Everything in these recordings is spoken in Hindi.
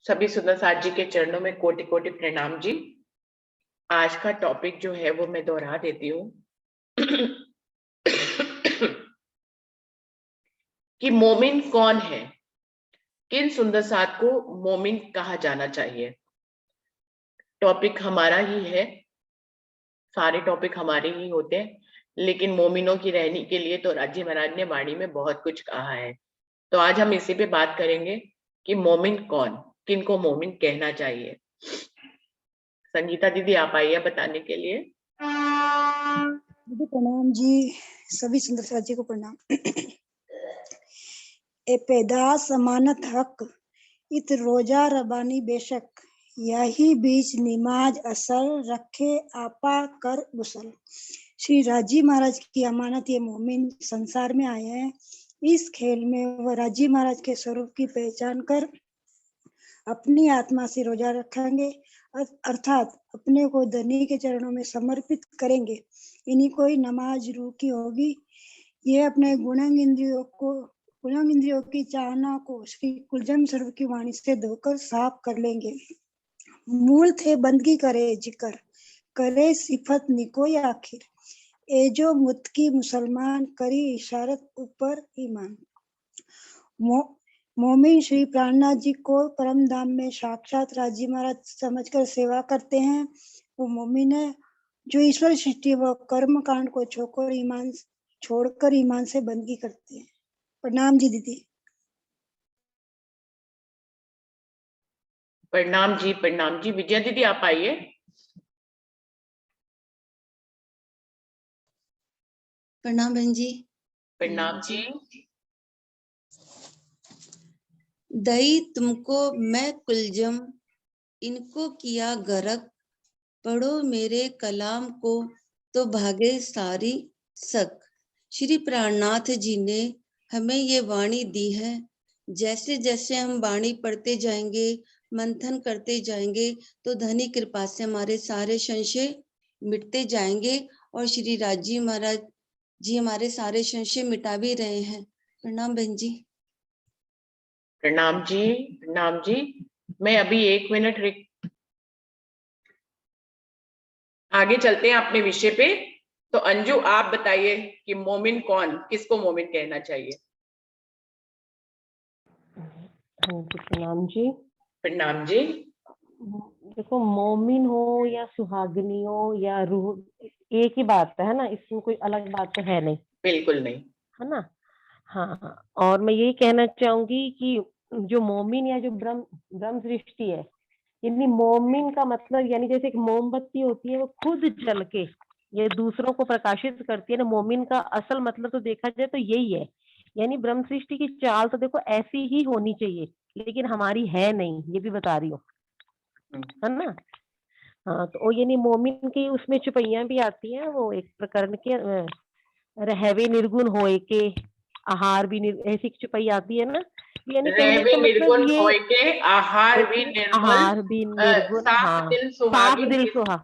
सभी सुंदर साथ जी के चरणों में कोटि कोटि प्रणाम जी। आज का टॉपिक जो है वो मैं दोहरा देती हूँ कि मोमिन कौन है, किन सुंदर साथ को मोमिन कहा जाना चाहिए। टॉपिक हमारा ही है, सारे टॉपिक हमारे ही होते हैं, लेकिन मोमिनों की रहने के लिए तो राज्य महाराज ने वाणी में बहुत कुछ कहा है। तो आज हम इसी पे बात करेंगे कि मोमिन कौन, किनको मोमिन कहना चाहिए। संगीता दीदी आप आइए बताने के लिए। दीदी प्रणाम जी, सभी सुंदर साथ जी को प्रणाम। ए पैदास अमानत हक इत रोजा रबानी बेशक, यही बीच निमाज असर रखे आपा कर गुसल। श्री राजी महाराज की अमानत ये मोमिन संसार में आए हैं। इस खेल में वह राजी महाराज के स्वरूप की पहचान कर अपनी आत्मा से रोजा रखेंगे, अर्थात अपने को धनी के चरणों में समर्पित करेंगे। इन्हीं को ही नमाज रूह की होगी। ये अपने गुणांग इंद्रियों की चाहना को श्री कुलजम स्वरूप की वाणी से धोकर साफ कर लेंगे। मूल थे बंदगी करे जिक्र, करे सिफत निको आखिर, ए जो मुत्की मुसलमान करी इशारत ऊपर ईमान। मोमिन श्री प्राणनाथ जी को परम धाम में साक्षात राजी महाराज समझकर सेवा करते हैं। वो मोमिन है जो ईश्वर सृष्टि व कर्म कांड को छोड़कर ईमान से बंदगी करते हैं। प्रणाम जी दीदी। प्रणाम जी, प्रणाम जी। विजया दीदी आप आइए। प्रणाम बहन जी। प्रणाम जी। दई तुमको मैं कुलजम, इनको किया गरक, पढ़ो मेरे कलाम को तो भागे सारी सक। श्री प्राणनाथ जी ने हमें ये वाणी दी है। जैसे जैसे हम वाणी पढ़ते जाएंगे, मंथन करते जाएंगे, तो धनी कृपा से हमारे सारे संशय मिटते जाएंगे और श्री राजी महाराज जी हमारे सारे संशय मिटा भी रहे हैं। प्रणाम बहन जी। प्रणाम जी, प्रणाम जी। मैं अभी 1 मिनट आगे चलते हैं अपने विषय पे। तो अंजू आप बताइए कि मोमिन कौन, किसको मोमिन कहना चाहिए। प्रणाम जी। प्रणाम जी। देखो, मोमिन हो या सुहागिनी हो या रूह, एक ही बात है ना, इसमें कोई अलग बात तो है नहीं, बिल्कुल नहीं, है ना। हाँ, और मैं यही कहना चाहूंगी कि जो मोमिन या जो ब्रह्म सृष्टि है, यानी मोमिन का मतलब यानी जैसे एक मोमबत्ती होती है, वो खुद जल के ये दूसरों को प्रकाशित करती है ना। मोमिन का असल मतलब तो देखा जाए तो यही है। यानी ब्रह्म सृष्टि की चाल तो देखो ऐसी ही होनी चाहिए, लेकिन हमारी है नहीं, ये भी बता रही हूँ, है ना। हाँ, तो वो यानी मोमिन की उसमें चुपैया भी आती हैं। वो एक प्रकरण के रहवे निर्गुण होए के आहार भी ऐसी चुपई आती है ना। यानी कहने रहवे का निर्गुण मतलब ये होय के आहार भी निर्मल, आहार भी निर्गुण, साफ हाँ, दिल साफ सुहागिन दिल सुहा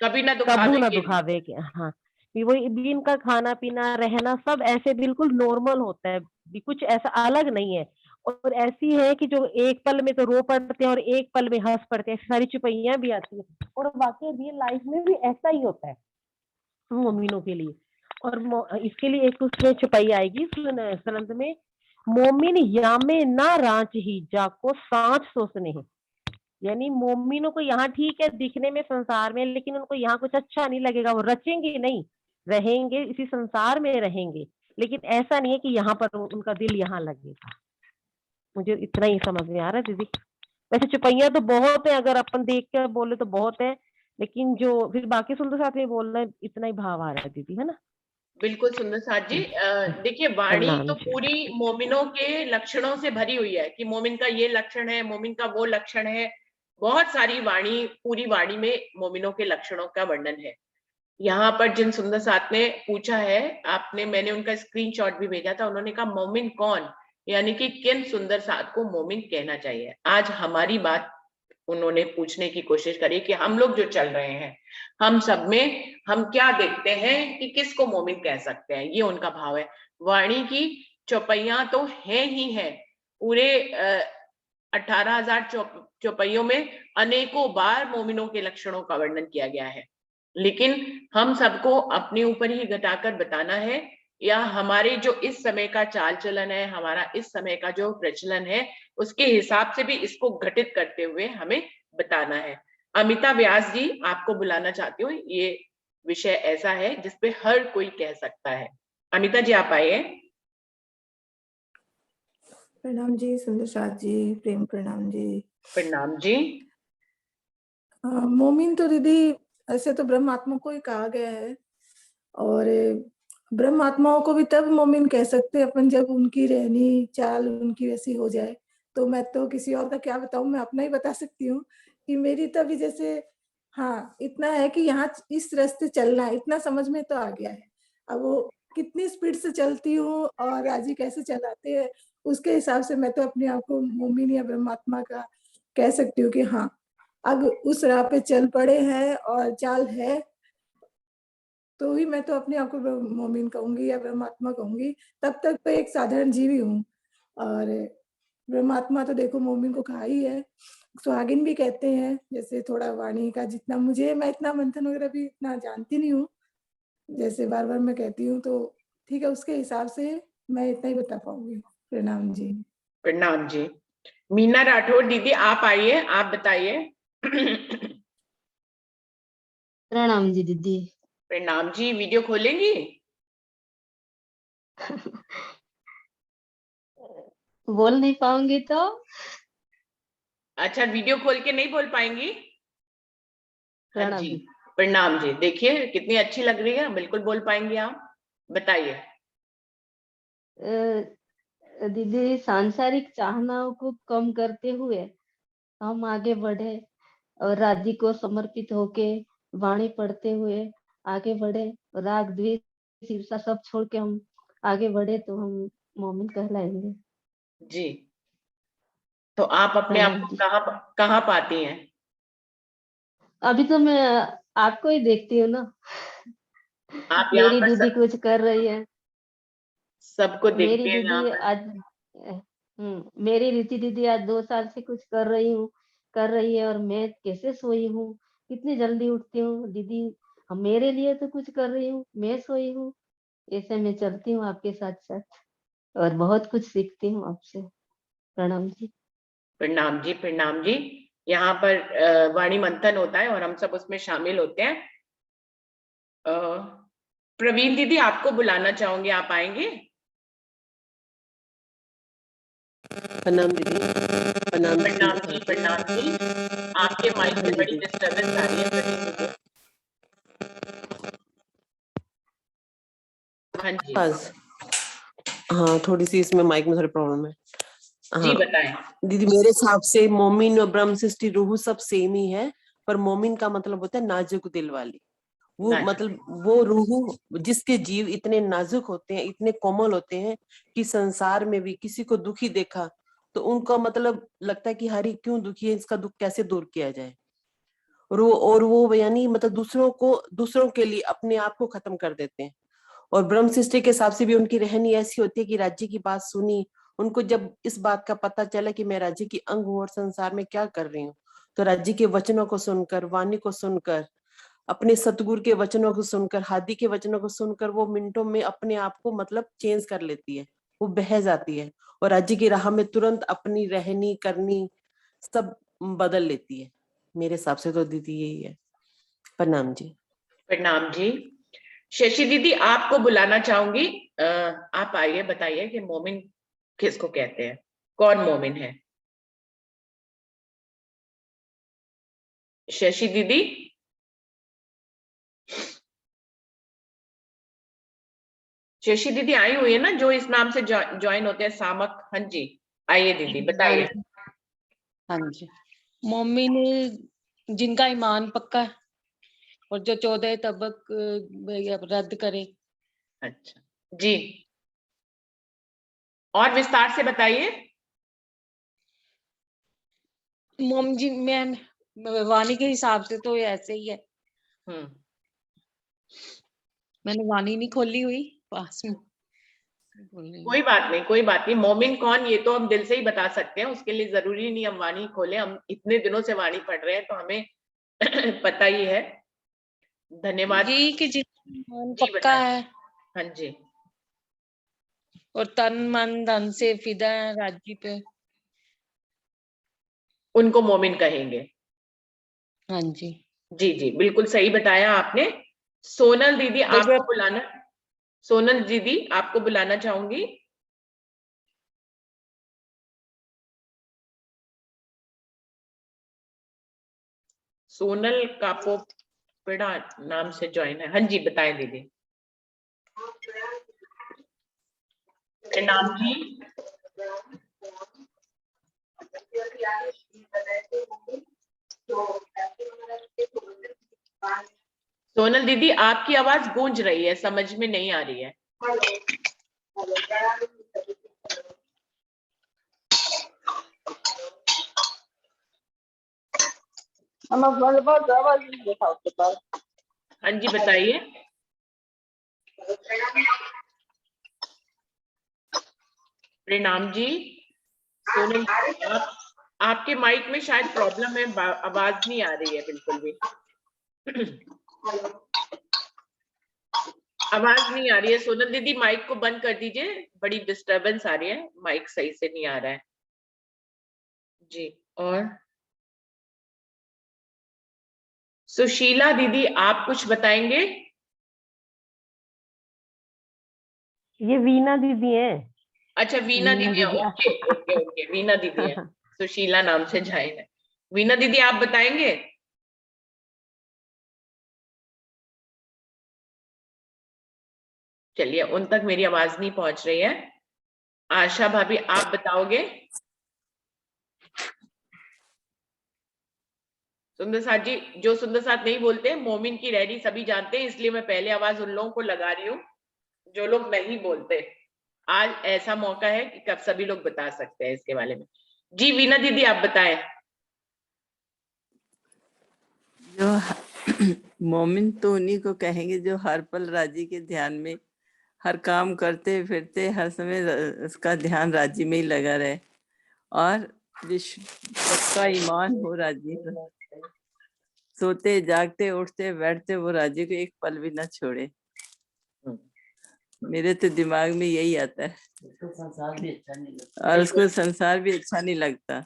कभी ना कबू ना दुखावे। दुखावे के। हाँ, वही भी इनका खाना पीना रहना सब ऐसे बिल्कुल नॉर्मल होता है, भी कुछ ऐसा अलग नहीं है। और ऐसी है कि जो एक पल में तो रो पड़ते हैं और एक पल में हंस पड़ते हैं, ऐसी सारी चुपैया भी आती है। और वाकई रियल लाइफ में भी ऐसा ही होता है मोमिनों के लिए। और इसके लिए एक उसमें चुपाई आएगी सनंद में, मोमिन यामे ना रांच ही जाको सांच सोचने है। यानी मोमिनों को यहाँ ठीक है दिखने में संसार में, लेकिन उनको यहाँ कुछ अच्छा नहीं लगेगा। वो रचेंगे नहीं, रहेंगे इसी संसार में रहेंगे, लेकिन ऐसा नहीं है कि यहाँ पर उनका दिल यहाँ लगेगा। मुझे इतना ही समझ में आ रहा है दीदी। वैसे चुपैया तो बहुत है, अगर अपन देख कर बोले तो बहुत है, लेकिन जो फिर बाकी सुंदर साथ में बोलना है, इतना ही भाव आ रहा है दीदी, है ना। बिल्कुल सुंदर साथ जी। देखिए, वाणी प्रणाम तो जी। पूरी मोमिनों के लक्षणों से भरी हुई है कि मोमिन का ये लक्षण है, मोमिन का वो लक्षण है। बहुत सारी वाणी, पूरी वाणी में मोमिनों के लक्षणों का वर्णन है। यहाँ पर जिन सुंदर साथ ने पूछा है आपने, मैंने उनका स्क्रीनशॉट भी भेजा था। उन्होंने कहा मोमिन कौन, यानी कि किन सुंदर साथ को मोमिन कहना चाहिए। आज हमारी बात उन्होंने पूछने की कोशिश करी कि हम लोग जो चल रहे हैं, हम सब में हम क्या देखते हैं कि किसको मोमिन कह सकते हैं, ये उनका भाव है। वाणी की चौपैया तो है ही है, पूरे 18,000 चौपाइयों में अनेकों बार मोमिनों के लक्षणों का वर्णन किया गया है, लेकिन हम सबको अपने ऊपर ही घटाकर बताना है, या हमारे जो इस समय का चाल चलन है, हमारा इस समय का जो प्रचलन है, उसके हिसाब से भी इसको घटित करते हुए हमें बताना है। अमिता व्यास जी, आपको बुलाना चाहती हूँ। ये विषय ऐसा है जिसपे हर कोई कह सकता है। अमिता जी, आप आइए। प्रणाम जी सुंदर साथ जी, प्रेम प्रणाम जी। प्रणाम जी। मोमिन तो दीदी ऐसे तो ब्रह्म आत्मा को ही कहा गया है, और ब्रह्म आत्माओं को भी तब मोमिन कह सकते हैं अपन जब उनकी रहनी चाल उनकी वैसी हो जाए। तो मैं तो किसी और का क्या बताऊं, मैं अपना ही बता सकती हूँ कि मेरी तभी जैसे, हाँ इतना है कि यहाँ इस रास्ते चलना है, इतना समझ में तो आ गया है। अब वो कितनी स्पीड से चलती हूँ और राजी कैसे चलाते हैं, उसके हिसाब से मैं तो अपने आप को मोमिन या ब्रह्मात्मा का कह सकती हूँ कि हाँ अब उस राह पे चल पड़े हैं और चाल है, तो ही मैं तो अपने आप को मोमिन कहूंगी या ब्रह्मात्मा कहूंगी। तब तक तो एक साधारण जीवी हूँ, और ब्रह्मात्मा तो देखो मोमिन को कहा ही है, सुहागिन भी कहते हैं। जैसे थोड़ा वाणी का जितना मुझे, मैं इतना मंथन वगैरह भी इतना जानती नहीं हूँ, जैसे बार बार मैं कहती हूँ, तो ठीक है उसके हिसाब से मैं इतना ही बता पाऊंगी। प्रणाम जी। प्रणाम जी। मीना राठौर दीदी, आप आइए, आप बताइए। प्रणाम जी दीदी। प्रणाम जी। वीडियो खोलेंगी? बोल नहीं पाऊंगी तो? अच्छा, वीडियो खोल के नहीं बोल पाएंगी? हाँ प्रणाम जी। जी। प्रणाम जी। देखिए कितनी अच्छी लग रही है, बिल्कुल बोल पाएंगी आप। बताइए। दीदी, सांसारिक चाहनाओं को कम करते हुए हम आगे बढ़े और राज्य को समर्पित होके वाणी पढ़ते हुए आगे बढ़े, राग द्वेष ईर्षा सब छोड़ के हम आगे बढ़े तो हम मोमिन कहलाएंगे। जी। तो आप अपने आप प्रणाम को जी। कहाँ पाती हैं? अभी तो मैं आपको ही देखती हूँ ना। आप यहाँ मेरी पर दीदी कुछ कर रही है। सबको मेरी देखते हैं यहाँ दीदी पर। आज मेरी रीति दीदी आज 2 साल से कुछ कर रही है, और मैं कैसे सोई हूँ, कितनी जल्दी उठती हूँ दीदी। हम मेरे लिए तो कुछ कर रही हूँ, मैं सोई हूँ। ऐसे मैं चलती हूँ आपके साथ साथ, और बहुत कुछ सीखती हूँ आपसे। प्रणाम जी। प्रणाम जी। प्रणाम जी। यहाँ पर वाणी मंथन होता है और हम सब उसमें शामिल होते हैं। अ, प्रवीण दीदी, आपको बुलाना चाहूंगी, आप आएंगे? प्रणाम दीदी। प्रणाम प्रणाम जी। दीदी। प्रणाम जी। आपके माइक हाँ से बड़ी दीदी। डिस्टरबेंस आ रही है प्रवीण दीदी। हाँ जी। बस, हाँ थोड़ी सी इसमें माइक में थोड़ी प्रॉब्लम है। जी हाँ बताएं। दीदी, मेरे हिसाब से मोमिन और ब्रह्म सृष्टि रूह सब सेम ही है, पर मोमिन का मतलब होता है नाजुक दिल वाली। वो नाजुक। मतलब वो रूह जिसके जीव इतने नाजुक होते हैं, इतने कोमल होते हैं कि संसार में भी किसी को दुखी देखा तो उनका मतलब लगता है कि हरी क्यों दुखी है, इसका दुख कैसे दूर किया जाए। और वो यानी मतलब दूसरों के लिए अपने आप को खत्म कर देते हैं। और ब्रह्म सृष्टि के हिसाब से भी उनकी रहनी ऐसी होती है कि राज्य की बात सुनी, उनको जब इस बात का पता चला कि मैं राज्य की अंग हूँ और संसार में क्या कर रही हूँ, तो राज्य के वचनों को सुनकर, वाणी को सुनकर, अपने सतगुरु के वचनों को सुनकर, हादी के वचनों को सुनकर वो मिनटों में अपने आप को मतलब चेंज कर लेती है, वो बह जाती है और राज्य की राह में तुरंत अपनी रहनी करनी सब बदल लेती है। मेरे हिसाब से तो दीदी यही है। प्रणाम जी। प्रणाम जी। शशि दीदी, आपको बुलाना चाहूंगी। आप आइए, बताइए कि मोमिन किसको कहते हैं, कौन मोमिन है? शशि दीदी। शशि दीदी आई हुई है ना, जो इस नाम से ज्वाइन होते हैं, सामक। हाँ जी। आइए दीदी, हाँ बताइए। जी। हाँ जी। मोमिन जिनका ईमान पक्का है और जो 14 तबक रद्द करे। अच्छा जी, और विस्तार से बताइए। मोम जी, मैं वाणी के हिसाब से तो ऐसे ही है। हम्म। मैंने वाणी नहीं खोली हुई पास में। बोल रही हूँ। कोई बात नहीं। मोमिन कौन, ये तो हम दिल से ही बता सकते हैं, उसके लिए जरूरी नहीं हम वाणी खोले। हम इतने दिनों से वाणी पढ़ रहे हैं तो हमें पता ही है। धन्यवाद। यही कि जिसका ईमान जी पक्का बताएं। है हाँ जी। और तन मन धन से फिदा है राज्य पे। उनको मोमिन कहेंगे। हाँ जी। जी जी, बिल्कुल सही बताया आपने। सोनल दीदी देखिए, आपको बुलाना, सोनल दीदी आपको बुलाना चाहूंगी। सोनल कापोपेड़ा नाम से ज्वाइन है। हाँ जी बताएं दीदी। प्रणाम जी। सोनल दीदी आपकी आवाज गूंज रही है, समझ में नहीं आ रही है। हाँ जी बताइए। प्रणाम जी। सोनल आपके माइक में शायद प्रॉब्लम है, आवाज नहीं आ रही है बिल्कुल भी। आवाज नहीं आ रही है सोनल दीदी, माइक को बंद कर दीजिए, बड़ी डिस्टरबेंस आ रही है, माइक सही से नहीं आ रहा है जी। और सुशीला दीदी आप कुछ बताएंगे? ये वीना दीदी है। अच्छा वीना वीना दीदी है, दीदी ओके ओके ओके, वीना दीदी है। सुशीला नाम से ज्वाइन है। वीना दीदी आप बताएंगे? चलिए, उन तक मेरी आवाज नहीं पहुंच रही है। आशा भाभी आप बताओगे? सुंदर साथ जी, जो सुंदर साथ नहीं बोलते, मोमिन की रैनी सभी जानते हैं, इसलिए मैं पहले आवाज उन लोगों को लगा रही हूँ जो लोग नहीं बोलते। आज ऐसा मौका है कि कब सभी लोग बता सकते हैं इसके बारे में। जी वीना दीदी आप बताएं। जो मोमिन तो उन्हीं को कहेंगे जो हर पल राजी के ध्यान में, हर काम करते फिरते हर समय उसका ध्यान राजी में ही लगा रहे, और पक्का ईमान हो राजी पर, सोते जागते उठते बैठते वो राजी को एक पल भी ना छोड़े। मेरे तो दिमाग में यही आता है, संसार भी अच्छा नहीं लगता, और उसको संसार भी अच्छा नहीं लगता।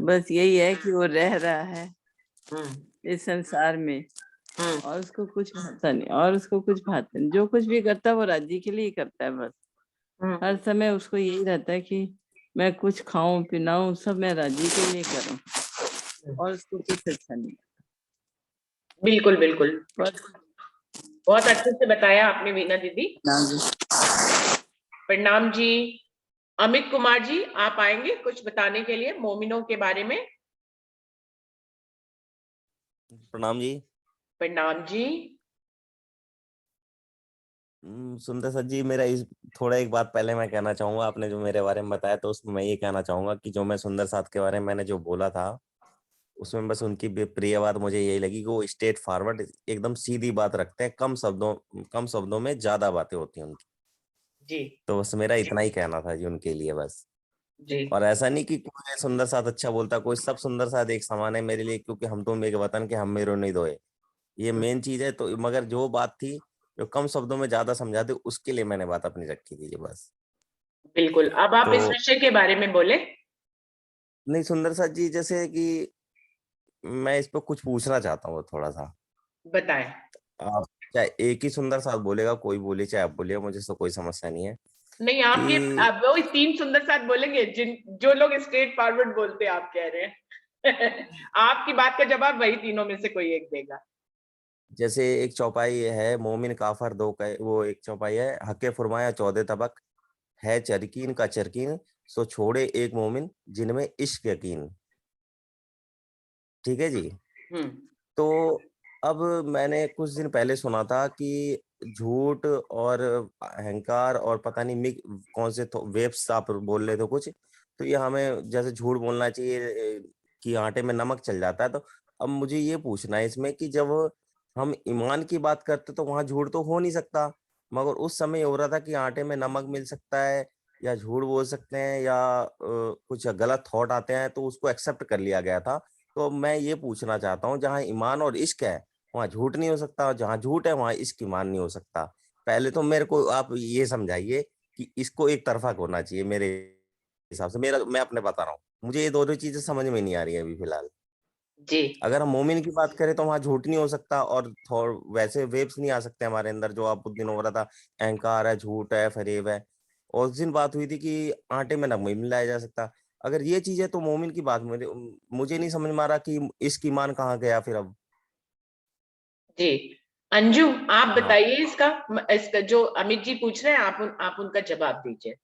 बस यही है कि वो रह रहा है इस संसार में, और उसको कुछ भाता नहीं, और उसको कुछ भाता नहीं। जो कुछ भी करता है वो राज्य के लिए ही करता है। बस हर समय उसको यही रहता है कि मैं कुछ खाऊं पिलाऊं, सब मैं राज्य के लिए करूं, और उसको कुछ अच्छा नहीं। बिल्कुल बिल्कुल, बस बहुत अच्छे से बताया आपने वीना दीदी। प्रणाम जी। अमित कुमार जी आप आएंगे कुछ बताने के लिए मोमिनों के बारे में? प्रणाम जी। प्रणाम जी। सुंदर सर जी, मेरा इस थोड़ा एक बात पहले मैं कहना चाहूंगा। आपने जो मेरे बारे में बताया तो उसमें मैं ये कहना चाहूंगा कि जो मैं सुंदर साथ के बारे में मैंने जो बोला था, उसमें बस उनकी प्रिय बात मुझे यही लगी कि वो स्ट्रेट फॉरवर्ड एकदम सीधी बात रखते हैं, कम शब्दों में ज्यादा बातें होती हैं उनकी। जी तो बस मेरा इतना ही कहना था जी उनके लिए बस। जी। और ऐसा नहीं कि कोई सुंदर साथ अच्छा बोलता, कोई सब सुंदर साथ एक समान है मेरे लिए, क्योंकि हम तुम एक वतन के हम मेरो नहीं दोए, ये मेन चीज है। तो मगर जो बात थी जो कम शब्दों में ज्यादा समझाते, उसके लिए मैंने बात अपनी रखी थी जी बस। बिल्कुल, अब आप इस तो विषय के बारे में बोले। नहीं सुंदर साथ जी, जैसे कि मैं इस पर कुछ पूछना चाहता हूँ थोड़ा सा। बताएं। आप चाहे एक ही सुंदर साथ बोलेगा, कोई बोले चाहे आप बोलिए, मुझे तो कोई समस्या नहीं है नहीं आप ये, कि आप वो 3 सुंदर साथ बोलेंगे जो लोग स्ट्रेट फॉरवर्ड बोलते हैं, आप कह रहे हैं। आपकी बात का जवाब वही तीनों में से कोई एक देगा। जैसे एक चौपाई है, मोमिन काफर दो कहे, वो एक चौपाई है, हके फरमाया 14 तबक है चरकीन का चरकीन, सो छोड़े एक मोमिन जिनमें इश्क यकीन। ठीक है जी। हम्म तो अब मैंने कुछ दिन पहले सुना था कि झूठ और अहंकार और पता नहीं कौन से वेब्स आप बोल रहे थे कुछ, तो ये हमें जैसे झूठ बोलना चाहिए कि आटे में नमक चल जाता है। तो अब मुझे ये पूछना है इसमें कि जब हम ईमान की बात करते तो वहां झूठ तो हो नहीं सकता, मगर उस समय ये हो रहा था कि आटे में नमक मिल सकता है या झूठ बोल सकते हैं या कुछ गलत थॉट आते हैं, तो उसको एक्सेप्ट कर लिया गया था। तो मैं ये पूछना चाहता हूँ, जहाँ ईमान और इश्क है वहाँ झूठ नहीं हो सकता, और जहाँ झूठ है वहाँ इश्क ईमान नहीं हो सकता। पहले तो मेरे को आप ये समझाइए कि इसको एक तरफा होना चाहिए मेरे हिसाब से। मैं अपने बता रहा हूँ, मुझे ये दोनों चीजें समझ में नहीं आ रही है अभी फिलहाल। जी अगर हम मोमिन की बात करें तो वहां झूठ नहीं हो सकता, और वैसे वेब्स नहीं आ सकते हमारे अंदर, जो आप उस दिन हो रहा था, अहंकार है, झूठ है, फरेब है। और उस दिन बात हुई थी कि आटे में नमक नहीं मिलाया जा सकता। अगर ये चीज है तो मोमिन की बात मुझे नहीं समझ में आ रहा कि इसकी ईमान कहाँ गया फिर अब। जी अंजू, आप हाँ, बताइए इसका जो अमित जी पूछ रहे हैं, आप उनका जवाब दीजिए।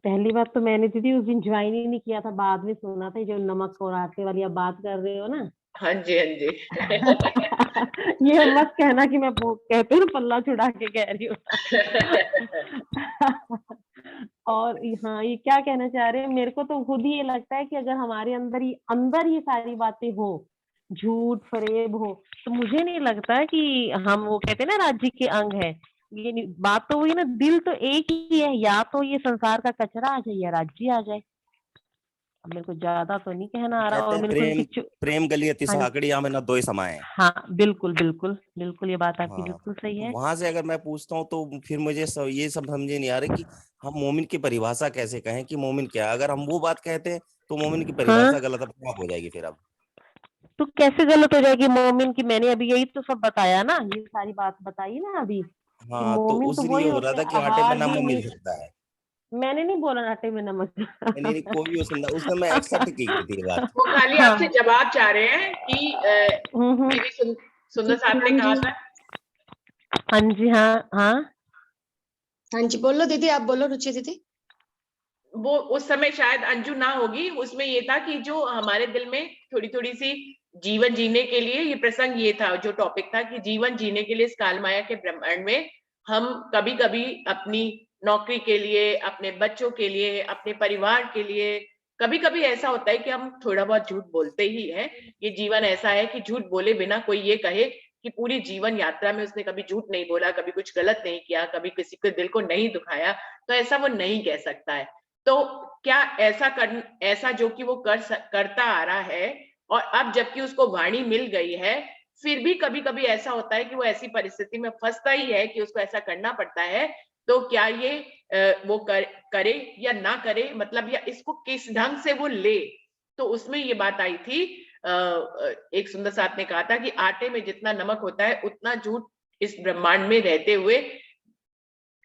पहली बात तो मैंने दीदी उस दिन ज्वाइन ही नहीं किया था, बाद में सुना था। जो नमक और आटे वाली आप बात कर रहे हो ना। हाँ जी, हाँ जी। ये मत कहना कि मैं वो कहते हैं ना, पल्ला छुड़ा के कह रही हूँ। और हाँ, ये क्या कहना चाह रहे हैं, मेरे को तो खुद ही ये लगता है कि अगर हमारे अंदर ये सारी बातें हो, झूठ फरेब हो, तो मुझे नहीं लगता है कि हम, वो कहते हैं ना, राज्य के अंग है। बात तो वही ना, दिल तो एक ही है। या तो ये संसार का कचरा आ जाए या राज्य आ जाए। अब मेरे को ज्यादा तो नहीं कहना आ रहा, कहते और हैं मेरे को प्रेम प्रेम गली अति हाँ, साकड़ी, यहाँ में ना दो ही समाये। हाँ, बिल्कुल बिल्कुल बिल्कुल, ये बात आपकी हाँ, बिल्कुल सही तो है। वहां से अगर मैं पूछता हूँ तो फिर मुझे ये सब समझे नहीं आ रहा कि हम मोमिन की परिभाषा कैसे कहें कि मोमिन क्या है। अगर हम वो बात कहते हैं तो मोमिन की हाँ, परिभाषा गलत अपने आप हो जाएगी फिर अब। तो कैसे गलत हो जाएगी मोमिन की? मैंने अभी यही तो सब बताया ना, ये सारी बात बताई ना अभी, कि हाँ, तो मोमिन उस तो दिन ये वही हो रहा होते था हैं, कि आटे में अहादी नमक मिल मीठ। सकता है। मैंने नहीं बोला आटे में नमक। नहीं नहीं, कोई भी उसने मैं एक्सेप्ट की गई थी ये बात। वो खाली आपसे हाँ। जवाब चाह रहे हैं कि हम्म। मेरी सुंदर जी साहब ने हाँ कहा जी। था। हाँ जी, हाँ हाँ। हाँ जी, बोलो दीदी, आप बोलो रुचि दीदी। वो उस समय शायद अंजू ना होगी, उसमें ये था कि जो हमारे दिल में थोड़ी थोड़ी सी जीवन जीने के लिए, ये प्रसंग ये था, जो टॉपिक था कि जीवन जीने के लिए इस काल माया के ब्रह्मांड में हम कभी कभी अपनी नौकरी के लिए, अपने बच्चों के लिए, अपने परिवार के लिए, कभी कभी ऐसा होता है कि हम थोड़ा बहुत झूठ बोलते ही हैं। ये जीवन ऐसा है कि झूठ बोले बिना कोई ये कहे कि पूरी जीवन यात्रा में उसने कभी झूठ नहीं बोला, कभी कुछ गलत नहीं किया, कभी किसी के दिल को नहीं दुखाया, तो ऐसा वो नहीं कह सकता है। तो क्या ऐसा जो कि वो करता आ रहा है, और अब जबकि उसको वाणी मिल गई है, फिर भी कभी कभी ऐसा होता है कि वो ऐसी परिस्थिति में फंसता ही है कि उसको ऐसा करना पड़ता है। तो क्या ये वो करे या ना करे, मतलब या इसको किस ढंग से वो ले। तो उसमें ये बात आई थी, एक सुंदर साथ ने कहा था कि आटे में जितना नमक होता है उतना झूठ इस ब्रह्मांड में रहते हुए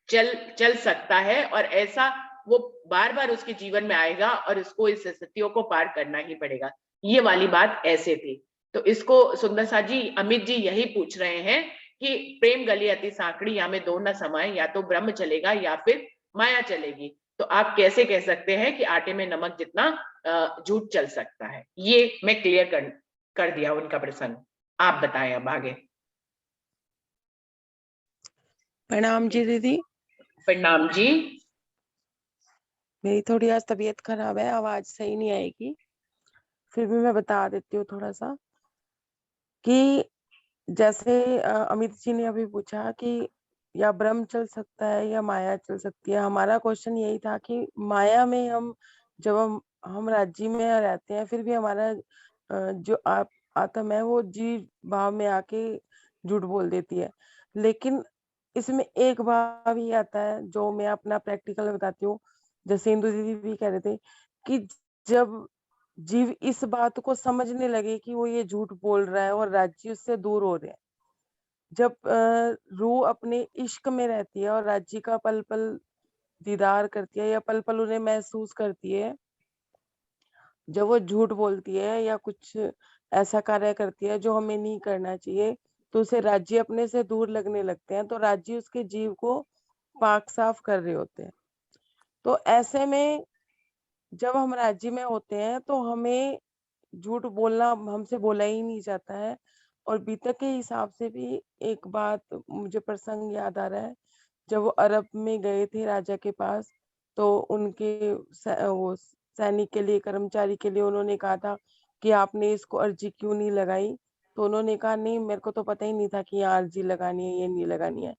चल चल सकता है, और ऐसा वो बार बार उसके जीवन में आएगा और उसको इस स्थितियों को पार करना ही पड़ेगा। ये वाली बात ऐसे थी। तो इसको सुंदर सा जी, अमित जी यही पूछ रहे हैं कि प्रेम गली अति सांकड़ी, या में दो न समाये, या तो ब्रह्म चलेगा या फिर माया चलेगी। तो आप कैसे कह सकते हैं कि आटे में नमक जितना झूठ चल सकता है? ये मैं क्लियर कर दिया उनका प्रसंग। आप बताएं अब आगे। प्रणाम जी दीदी। प्रणाम जी। मेरी थोड़ी आज तबीयत खराब है, आवाज सही नहीं आएगी, फिर भी मैं बता देती हूँ थोड़ा सा कि जैसे अमित जी ने अभी पूछा कि या ब्रह्म चल सकता है या माया चल सकती है। हमारा क्वेश्चन यही था कि माया में जब हम राज्य में रहते हैं, फिर भी हमारा जो आत्म है वो जीव भाव में आके झूठ बोल देती है। लेकिन इसमें एक भाव ही आता है जो मैं अपना प्रैक्टिकल बताती हूँ, जैसे इंदु दीदी भी कह रहे थे कि जब जीव इस बात को समझने लगे कि वो ये झूठ बोल रहा है और राज्य उससे दूर हो रहे हैं, जब रूह अपने इश्क में रहती है और राज्य का पल पल दीदार करती है या पल पल उन्हें महसूस करती है, जब वो झूठ बोलती है या कुछ ऐसा कार्य करती है जो हमें नहीं करना चाहिए, तो उसे राज्य अपने से दूर लगने लगते हैं। तो राज्य उसके जीव को पाक साफ कर रहे होते हैं। तो ऐसे में जब हम राज्य में होते हैं तो हमें झूठ बोलना हमसे बोला ही नहीं जाता है। और बीतक के हिसाब से भी एक बात मुझे प्रसंग याद आ रहा है, जब वो अरब में गए थे राजा के पास, तो उनके वो सैनिक के लिए, कर्मचारी के लिए उन्होंने कहा था कि आपने इसको अर्जी क्यों नहीं लगाई, तो उन्होंने कहा नहीं, मेरे को तो पता ही नहीं था कि यहाँ अर्जी लगानी है, ये नहीं लगानी है।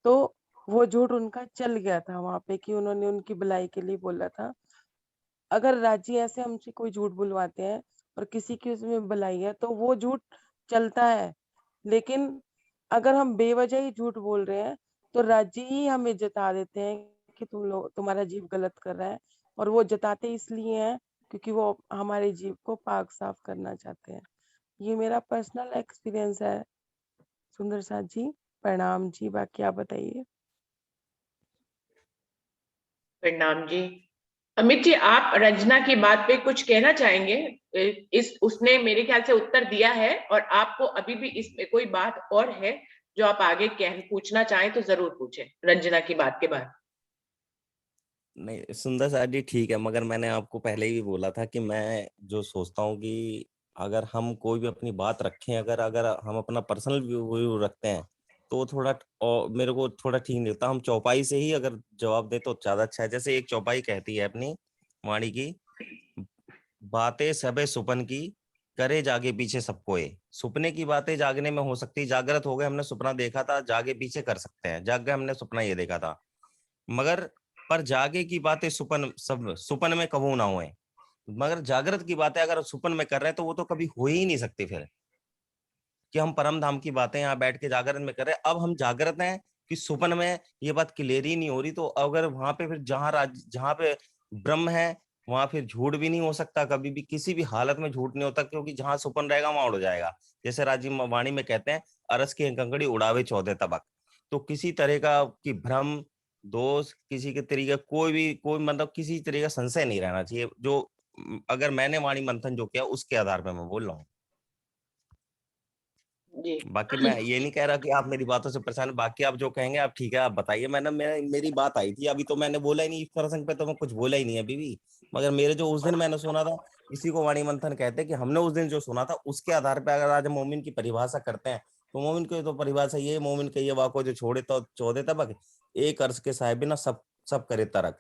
तो वो झूठ उनका चल गया था वहां पे कि उन्होंने उनकी भलाई के लिए बोला था। अगर राजी ऐसे हमसे कोई झूठ बुलवाते हैं और किसी की उसमें भलाई है तो वो झूठ चलता है। लेकिन अगर हम बेवजह ही झूठ बोल रहे हैं तो राजी ही हमें जता देते हैं कि तुम्हारा जीव गलत कर रहा है, और वो जताते इसलिए हैं क्योंकि वो हमारे जीव को पाक साफ करना चाहते हैं। ये मेरा पर्सनल एक्सपीरियंस है सुंदर साथ जी। प्रणाम जी, बाकी आप बताइए। प्रणाम जी। अमित जी, आप रंजना की बात पे कुछ कहना चाहेंगे? इस उसने मेरे ख्याल से उत्तर दिया है, और आपको अभी भी इसमें कोई बात और है जो आप आगे पूछना चाहें तो जरूर पूछें रंजना की बात के बाद। नहीं सुंदर साथ जी ठीक है, मगर मैंने आपको पहले ही बोला था कि मैं जो सोचता हूँ कि अगर हम कोई भी अपनी बात रखें, अगर अगर हम अपना पर्सनल व्यू रखते हैं तो वो थोड़ा, और मेरे को थोड़ा ठीक नहीं लगता। हम चौपाई से ही अगर जवाब दें तो ज्यादा अच्छा है। जैसे एक चौपाई कहती है अपनी वाणी की, बातें सबे सुपन की, करे जागे पीछे सब कोए। सुपने की बातें जागने में हो सकती, जागृत हो गए, हमने सपना देखा था, जागे पीछे कर सकते हैं, जाग गए हमने सपना ये देखा था, मगर पर जागे की बातें सुपन सब सुपन में कबू ना हुए। मगर जागृत की बातें अगर सुपन में कर रहे हैं तो वो तो कभी हो ही नहीं सकती। फिर कि हम परम धाम की बातें यहाँ बैठ के जागरण में कर रहे हैं, अब हम जागृत हैं कि सुपन में, ये बात क्लियर ही नहीं हो रही। तो अगर वहां पे फिर जहाँ पे ब्रह्म है वहां फिर झूठ भी नहीं हो सकता, कभी भी किसी भी हालत में झूठ नहीं होता, क्योंकि जहां सुपन रहेगा वहां उड़ जाएगा। जैसे राजीव वाणी में कहते हैं, अरस की कंकड़ी उड़ावे 14 तबक। तो किसी तरह का कि भ्रम दोष, किसी के तरीके कोई मतलब किसी तरह का संशय नहीं रहना चाहिए। जो अगर मैंने वाणी मंथन जो किया उसके आधार पर मैं बोल रहा हूँ। जी बाकी मैं ये नहीं कह रहा कि आप मेरी बातों से परेशान हैं। बाकी आप जो कहेंगे आप ठीक है, आप बताइए। मेरी बात आई थी अभी, तो मैंने बोला ही नहीं इस प्रसंग पे, तो मैं कुछ बोला ही नहीं अभी भी। मगर मेरे जो उस दिन मैंने सुना था, इसी को वाणी मंथन कहते हैं कि हमने उस दिन जो सुना था उसके आधार पर अगर आज हम मोमिन की परिभाषा करते हैं तो मोमिन की तो परिभाषा ये, मोमिन के ये वाको जो छोड़े तो 14 तबक, एक अर्श के साहिब ना सब सब करे तरक।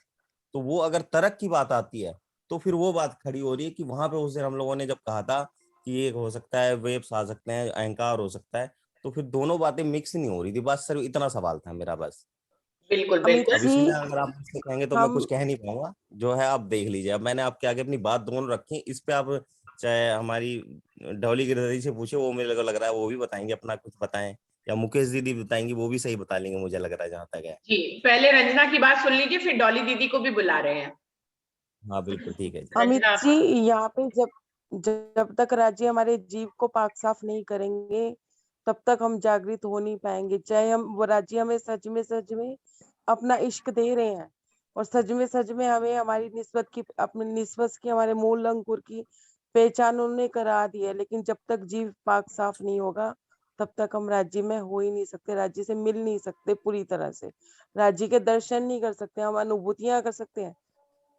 तो वो अगर तरक की बात आती है तो फिर वो बात खड़ी हो रही है कि वहां पे उस दिन हम लोगों ने जब कहा था कि एक हो सकता है वेब्स आ सकते हैं, अहंकार हो सकता है, तो फिर दोनों बातें मिक्स नहीं हो रही थी। बस सिर्फ इतना सवाल था मेरा बस। बिल्कुल अमित बिल्कुल। अब जी, इसमें अगर आप मुझसे कहेंगे तो मैं हम कुछ कह नहीं पाऊंगा, जो है आप देख लीजिए। अब मैंने आपके आगे अपनी बात दोनों रखी, इस पे आप चाहे हमारी डॉली गिरधरी से पूछे, वो मेरे को लग रहा है वो भी बताएंगे, अपना कुछ बताएं, या मुकेश दीदी बताएंगी, वो भी सही बता लेंगे मुझे लग रहा है जहां तक है। जी, पहले रंजना की बात सुन लीजिए, फिर डॉली दीदी को भी बुला रहे हैं। हाँ बिल्कुल ठीक है जी। अमित रंजना जी, यहाँ पे जब जब तक राज्य हमारे जीव को पाक साफ नहीं करेंगे तब तक हम जागृत हो नहीं पाएंगे। चाहे हम वो राज्य हमें सच में अपना इश्क दे रहे हैं और सच में हमें हमारी निस्बत की, अपनी निस्बत की, हमारे मूल अंकुर की पहचान उन्होंने करा दी है, लेकिन जब तक जीव पाक साफ नहीं होगा तब तक हम राज्य में हो ही नहीं सकते, राज्य से मिल नहीं सकते पूरी तरह से, राज्य के दर्शन नहीं कर सकते। हम अनुभूतियां कर सकते हैं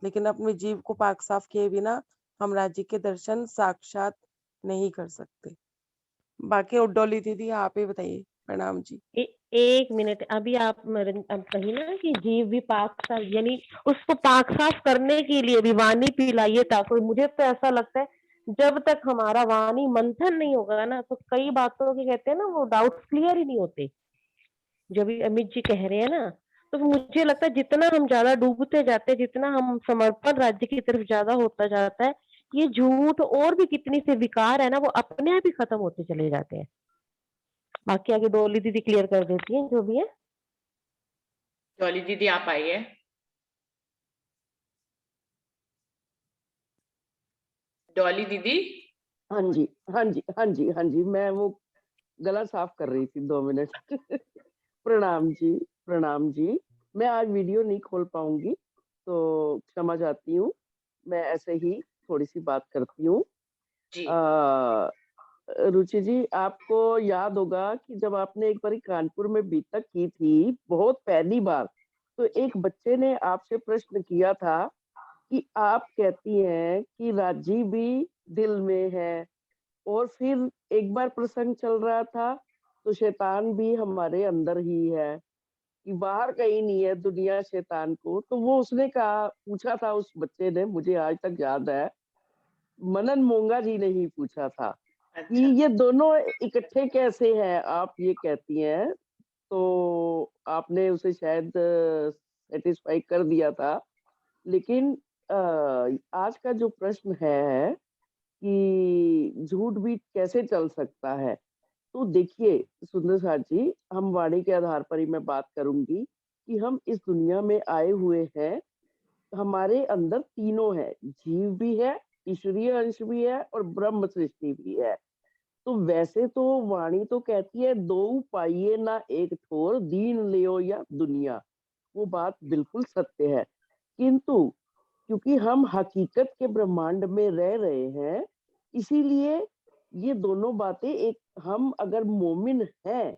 लेकिन अपने जीव को पाक साफ किए बिना हम राज्य के दर्शन साक्षात नहीं कर सकते। बाकी और डॉली दीदी आप ही बताइए। प्रणाम जी। एक मिनट, अभी आप अब कही ना कि जीव भी पाक साफ, यानी उसको पाक साफ करने के लिए भी वाणी पिलाइए ताकि, मुझे तो ऐसा लगता है जब तक हमारा वाणी मंथन नहीं होगा ना तो कई बातों के कहते हैं ना वो डाउट्स क्लियर ही नहीं होते। जो भी अमित जी कह रहे हैं ना, तो मुझे लगता है जितना हम ज्यादा डूबते जाते हैं, जितना हम समर्पण राज्य की तरफ ज्यादा होता जाता है, ये झूठ और भी कितनी से विकार है ना वो अपने आप ही खत्म होते चले जाते हैं। बाकी आगे डोली दीदी क्लियर कर देती है जो भी है। डॉली दीदी आप आइए। डॉली दीदी। हाँ जी, हाँ जी, हाँ जी, हाँ जी, मैं वो गला साफ कर रही थी 2 मिनट। प्रणाम जी, प्रणाम जी। मैं आज वीडियो नहीं खोल पाऊंगी तो क्षमा चाहती हूँ। मैं ऐसे ही थोड़ी-सी बात करती हूँ। जी रुचि जी, आपको याद होगा कि जब आपने एक बारी कानपुर में बीतक की थी, बहुत पहली बार, तो एक बच्चे ने आपसे प्रश्न किया था कि आप कहती हैं कि राजी भी दिल में है, और फिर एक बार प्रसंग चल रहा था तो शैतान भी हमारे अंदर ही है, कि बाहर कहीं नहीं है दुनिया शैतान को। तो वो उसने कहा, पूछा था उस बच्चे ने, मुझे आज तक याद है, मनन मोंगा जी ने ही पूछा था कि अच्छा ये दोनों इकट्ठे कैसे हैं, आप ये कहती हैं। तो आपने उसे शायद सेटिस्फाई कर दिया था, लेकिन आज का जो प्रश्न है कि झूठ भी कैसे चल सकता है। तो देखिए सुंदर साथ जी, हम वाणी के आधार पर ही मैं बात करूंगी कि हम इस दुनिया में आए हुए हैं, हमारे अंदर तीनों है, जीव भी है, ईश्वरीय अंश भी है और ब्रह्म सृष्टि भी है। तो वैसे तो वाणी तो कहती है दो पाइये ना एक ठोर, दीन लियो या दुनिया। वो बात बिल्कुल सत्य है, किंतु क्योंकि हम हकीकत के ब्रह्मांड में रह रहे हैं, इसीलिए ये दोनों बातें एक, हम अगर मोमिन हैं,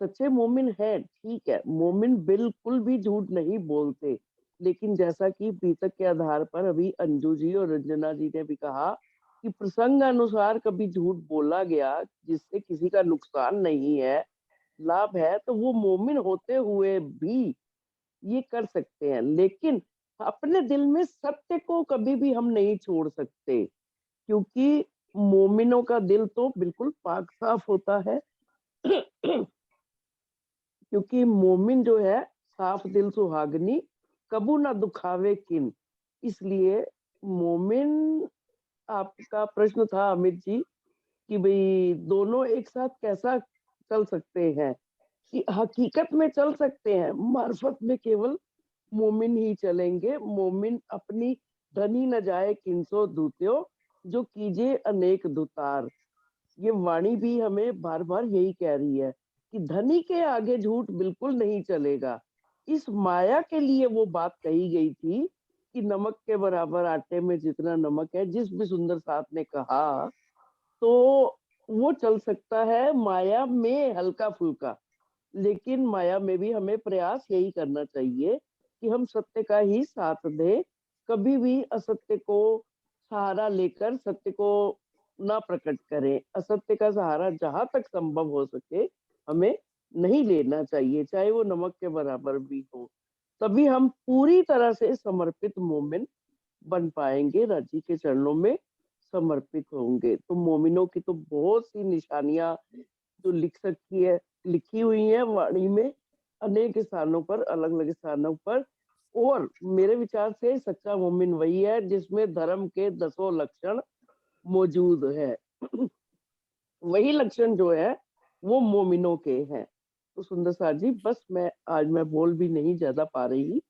सच्चे मोमिन हैं, ठीक है, मोमिन बिल्कुल भी झूठ नहीं बोलते। लेकिन जैसा कि बीतक के आधार पर अभी अंजू जी और रंजना जी ने भी कहा कि प्रसंग अनुसार कभी झूठ बोला गया जिससे किसी का नुकसान नहीं है, लाभ है, तो वो मोमिन होते हुए भी ये कर सकते हैं। लेकिन अपने दिल में सत्य को कभी भी हम नहीं छोड़ सकते, क्योंकि मोमिनों का दिल तो बिल्कुल पाक साफ होता है। क्योंकि मोमिन जो है साफ दिल सुहागनी, कबू ना दुखावे किन। इसलिए मोमिन, आपका प्रश्न था अमित जी कि भाई दोनों एक साथ कैसा चल सकते हैं, कि हकीकत में चल सकते हैं, मार्फत में केवल मोमिन ही चलेंगे। मोमिन अपनी धनी न जाए किंसो दूत्यो, जो कीजिए अनेक दुतार। ये वाणी भी हमें बार बार यही कह रही है कि धनी के आगे झूठ बिल्कुल नहीं चलेगा। इस माया के लिए वो बात कही गई थी कि नमक के बराबर आटे में जितना नमक है, जिस भी सुंदर साथ ने कहा, तो वो चल सकता है माया में हल्का फुल्का। लेकिन माया में भी हमें प्रयास यही करना चाहिए कि हम सत्य का ही साथ दें, कभी भी असत्य को सहारा लेकर सत्य को ना प्रकट करें। असत्य का सहारा जहां तक संभव हो सके हमें नहीं लेना चाहिए, चाहे वो नमक के बराबर भी हो। तभी हम पूरी तरह से समर्पित मोमिन बन पाएंगे, राजी के चरणों में समर्पित होंगे। तो मोमिनों की तो बहुत सी निशानियां जो लिखी हुई है वाणी में, अनेक स्थानों पर, अलग अलग स्थानों पर। और मेरे विचार से सच्चा मोमिन वही है जिसमें धर्म के 10 लक्षण मौजूद है। वही लक्षण जो है वो मोमिनों के हैं। तो सुंदर साथ जी, बस आज मैं बोल भी नहीं ज्यादा पा रही,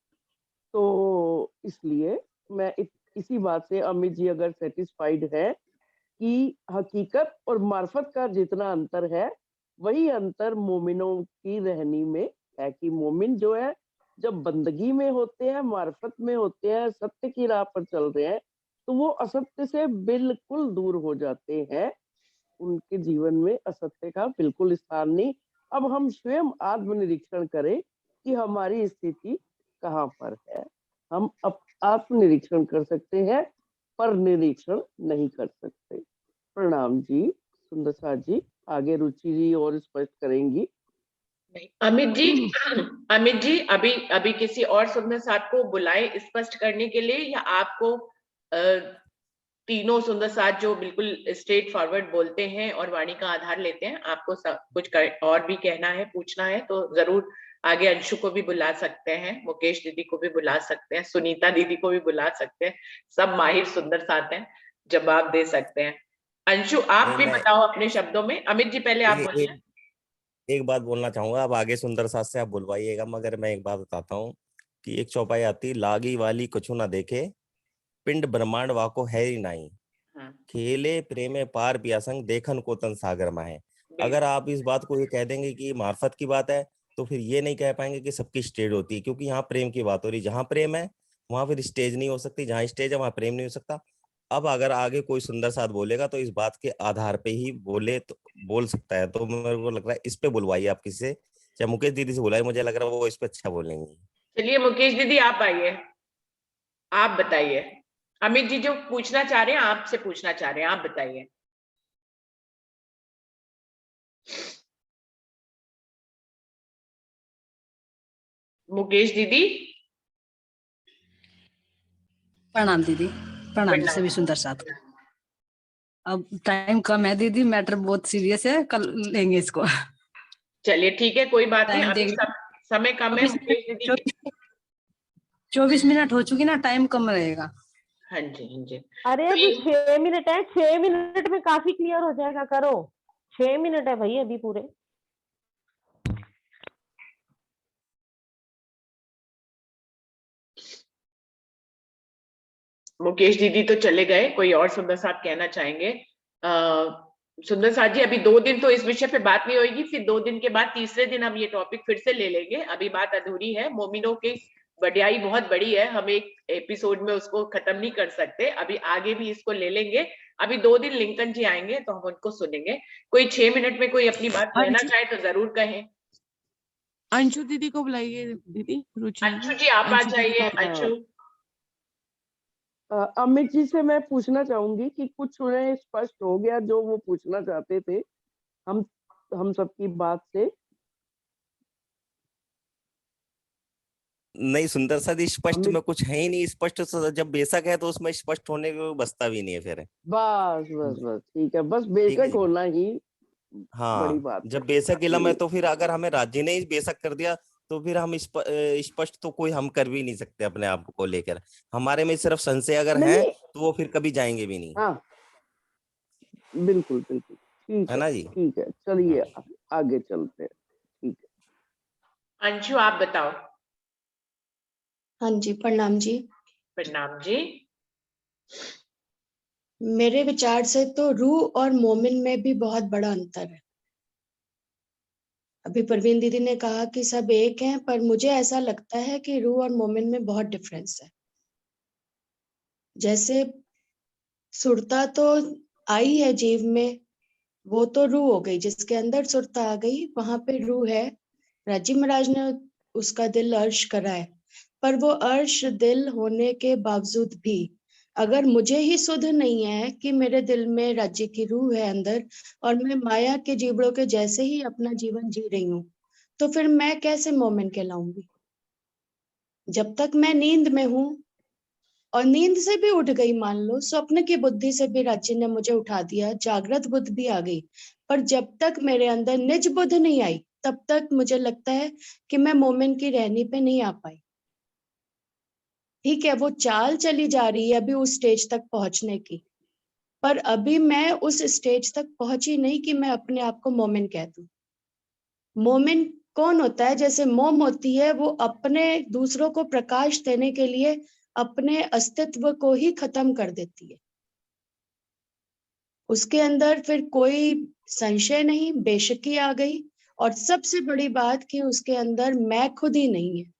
तो इसलिए मैं इसी बात से अमित जी अगर सेटिस्फाइड है कि हकीकत और मार्फत का जितना अंतर है, वही अंतर मोमिनों की रहनी में है। कि मोमिन जो है जब बंदगी में होते हैं, मार्फत में होते हैं, सत्य की राह पर चल रहे हैं, तो वो असत्य से बिल्कुल दूर हो जाते हैं। उनके जीवन में असत्य का बिल्कुल स्थान नहीं। अब हम स्वयं आत्मनिरीक्षण करें कि हमारी स्थिति कहाँ पर है। हम आत्मनिरीक्षण कर सकते हैं, पर निरीक्षण नहीं कर सकते। प्रणाम जी। सुंदर साथ जी, आगे रुचि जी और स्पष्ट करेंगी। अमित जी अभी अभी किसी और सुंदर साथ को बुलाए स्पष्ट करने के लिए, या आपको तीनों सुंदर साथ जो बिल्कुल स्ट्रेट फॉरवर्ड बोलते हैं और वाणी का आधार लेते हैं, आपको सब कुछ और भी कहना है, पूछना है, तो जरूर आगे अंशु को भी बुला सकते हैं, मुकेश दीदी को भी बुला सकते हैं, सुनीता दीदी को भी बुला सकते हैं। सब माहिर सुंदर साथ हैं, जवाब दे सकते हैं। अंशु आप भी बताओ अपने शब्दों में। अमित जी पहले आप बोलिए। एक बात बोलना चाहूंगा, अब आगे सुंदर साथ से आप बुलवाइएगा, मगर मैं एक बात बताता हूँ कि एक चौपाई आती, लागी वाली कछु ना देखे, पिंड ब्रह्मांड वाको है ही नहीं, खेले प्रेमे पार पियासंग, देखन को तन सागर माहे। अगर आप इस बात को ये कह देंगे कि मार्फत की बात है, तो फिर ये नहीं कह पाएंगे कि सबकी स्टेज होती है, क्योंकि यहाँ प्रेम की बात हो रही, जहाँ प्रेम है वहां फिर स्टेज नहीं हो सकती, जहाँ स्टेज है वहां प्रेम नहीं हो सकता। अब अगर आगे कोई सुंदर साथ बोलेगा तो इस बात के आधार पे ही बोले तो बोल सकता है। तो मेरे को लग रहा है इस पे बुलवाइए आप किसी से, चाहे मुकेश दीदी से बुलाइए, मुझे लग रहा है वो इस पे अच्छा बोलेंगी। चलिए मुकेश दीदी आप आइए, आप बताइए। अमित जी जो पूछना चाह रहे हैं, आपसे पूछना चाह रहे हैं, आप बताइए। मुकेश दीदी। प्रणाम दीदी, प्रणाम सभी सुंदर साथ। अब टाइम कम है दीदी, मैटर बहुत सीरियस है, कल लेंगे इसको। चलिए ठीक है, कोई बात नहीं, टाइम अभी देख समय कम है। 24 मुकेश दीदी की 24 मिनट हो चुकी ना, टाइम कम रहेगा। हाँ जी हाँ जी। अरे तो अभी 6 मिनट है, 6 मिनट में काफी क्लियर हो जाएगा, करो। 6 मिनट है भाई अभी पूरे। मुकेश दीदी तो चले गए, कोई और सुंदर साहब कहना चाहेंगे? सुंदर साहब जी, अभी 2 दिन तो इस विषय पे बात नहीं होगी, फिर 2 दिन के बाद तीसरे दिन हम ये टॉपिक फिर से ले लेंगे। अभी बात अधूरी है, मोमिनों की बढ़ियाई बहुत बड़ी है, हम एक एपिसोड में उसको खत्म नहीं कर सकते, अभी आगे भी इसको ले लेंगे। अभी 2 दिन लिंकन जी आएंगे तो हम उनको सुनेंगे। कोई 6 मिनट में कोई अपनी बात कहना चाहे तो जरूर कहें। अंशु दीदी को बुलाइए दीदी, रुचि अंशु जी आप आ जाइए। अंशु अमित जी से मैं पूछना चाहूंगी कि कुछ उन्हें स्पष्ट हो गया जो वो पूछना चाहते थे हम सबकी बात से? नहीं सुंदर सर, स्पष्ट में कुछ है ही नहीं। स्पष्ट जब बेशक है तो उसमें स्पष्ट होने को बसता भी नहीं है फिर। बस बस बस ठीक है, बस बेशक होना ही बड़ी हाँ, बात जब है। बेशक इलम है तो फिर अगर हमें राज्य ने ही बेशक कर दिया तो फिर हम स्पष्ट तो कोई हम कर भी नहीं सकते अपने आप को लेकर। हमारे में सिर्फ संशय अगर है तो वो फिर कभी जाएंगे भी नहीं। हाँ बिल्कुल बिल्कुल ठीक है ना जी? ठीक है, चलिए आगे चलते हैं। ठीक है, अंशु आप बताओ। हाँ जी, प्रणाम जी। प्रणाम जी। मेरे विचार से तो रूह और मोमिन में भी बहुत बड़ा अंतर है। अभी परवीन दीदी ने कहा कि सब एक हैं, पर मुझे ऐसा लगता है कि रूह और मोमिन में बहुत डिफरेंस है। जैसे सुरता तो आई है जीव में, वो तो रूह हो गई, जिसके अंदर सुरता आ गई वहां पे रूह है। राजी महाराज ने उसका दिल अर्श करा है, पर वो अर्श दिल होने के बावजूद भी अगर मुझे ही सुध नहीं है कि मेरे दिल में राज्य की रूह है अंदर और मैं माया के जीवड़ों के जैसे ही अपना जीवन जी रही हूँ, तो फिर मैं कैसे मोमिन कहलाऊंगी? जब तक मैं नींद में हूँ और नींद से भी उठ गई, मान लो स्वप्न की बुद्धि से भी राज्य ने मुझे उठा दिया, जागृत बुद्ध भी आ गई, पर जब तक मेरे अंदर निज बुद्ध नहीं आई तब तक मुझे लगता है कि मैं मोमिन की रहनी पे नहीं आ पाई। ठीक है, वो चाल चली जा रही है अभी उस स्टेज तक पहुंचने की, पर अभी मैं उस स्टेज तक पहुंची नहीं कि मैं अपने आप को मोमिन कह दूं। मोमिन कौन होता है? जैसे मोम होती है, वो अपने दूसरों को प्रकाश देने के लिए अपने अस्तित्व को ही खत्म कर देती है। उसके अंदर फिर कोई संशय नहीं, बेशकी आ गई, और सबसे बड़ी बात कि उसके अंदर मैं खुद ही नहीं है।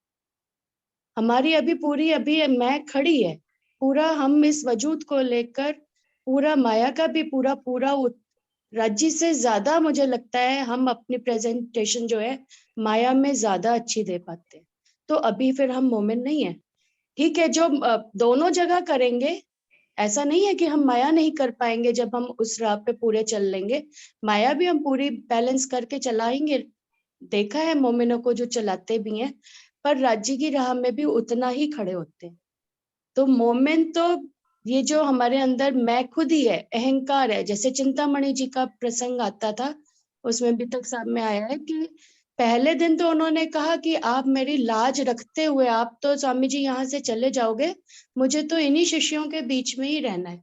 हमारी अभी मैं खड़ी है, पूरा हम इस वजूद को लेकर पूरा माया का भी पूरा राज्य से ज्यादा मुझे लगता है हम अपनी प्रेजेंटेशन जो है माया में ज्यादा अच्छी दे पाते हैं। तो अभी फिर हम मोमिन नहीं है। ठीक है, जो दोनों जगह करेंगे, ऐसा नहीं है कि हम माया नहीं कर पाएंगे। जब हम उस राह पे पूरे चल लेंगे, माया भी हम पूरी बैलेंस करके चलाएंगे। देखा है मोमिनों को जो चलाते भी हैं, पर राज्य की राह में भी उतना ही खड़े होते हैं। तो मोमिन तो ये जो हमारे अंदर मैं खुद ही है, अहंकार है। जैसे चिंतामणि जी का प्रसंग आता था, उसमें भी तक साहब में आया है कि पहले दिन तो उन्होंने कहा कि आप मेरी लाज रखते हुए, आप तो स्वामी जी यहाँ से चले जाओगे, मुझे तो इन्हीं शिष्यों के बीच में ही रहना है,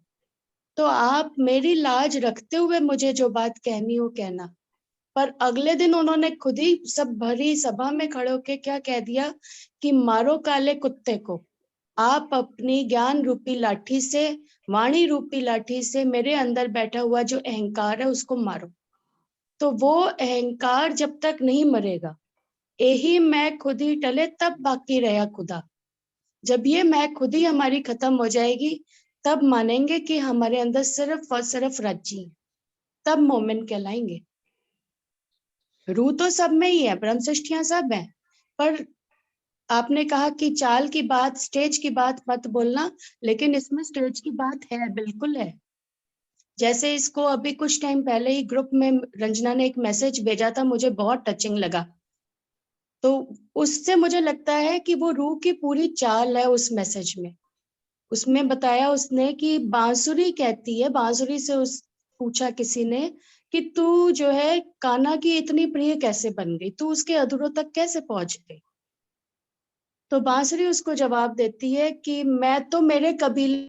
तो आप मेरी लाज रखते हुए मुझे जो बात कहनी हो कहना। पर अगले दिन उन्होंने खुद ही सब भरी सभा में खड़े होके क्या कह दिया कि मारो काले कुत्ते को, आप अपनी ज्ञान रूपी लाठी से, वाणी रूपी लाठी से मेरे अंदर बैठा हुआ जो अहंकार है उसको मारो। तो वो अहंकार जब तक नहीं मरेगा, यही मैं खुद ही टले तब बाकी रहा खुदा। जब ये मैं खुद ही हमारी खत्म हो जाएगी, तब मानेंगे कि हमारे अंदर सिर्फ और सिर्फ राज्य है, तब मोमिन कहलाएंगे। रूह तो सब में ही है, ब्रह्म सृष्टियां सब है, पर आपने कहा कि चाल की बात, स्टेज की बात मत बोलना, लेकिन इसमें स्टेज की बात है, बिल्कुल है। जैसे इसको अभी कुछ टाइम पहले ही ग्रुप में रंजना ने एक मैसेज भेजा था, मुझे बहुत टचिंग लगा। तो उससे मुझे लगता है कि वो रूह की पूरी चाल है उस मैसेज में। उसमें बताया उसने कि बांसुरी कहती है, बांसुरी से उस पूछा किसी ने कि तू जो है कान्हा की इतनी प्रिय कैसे बन गई, तू उसके अधरों तक कैसे पहुंच गई। तो बांसुरी उसको जवाब देती है कि मैं तो मेरे कबीले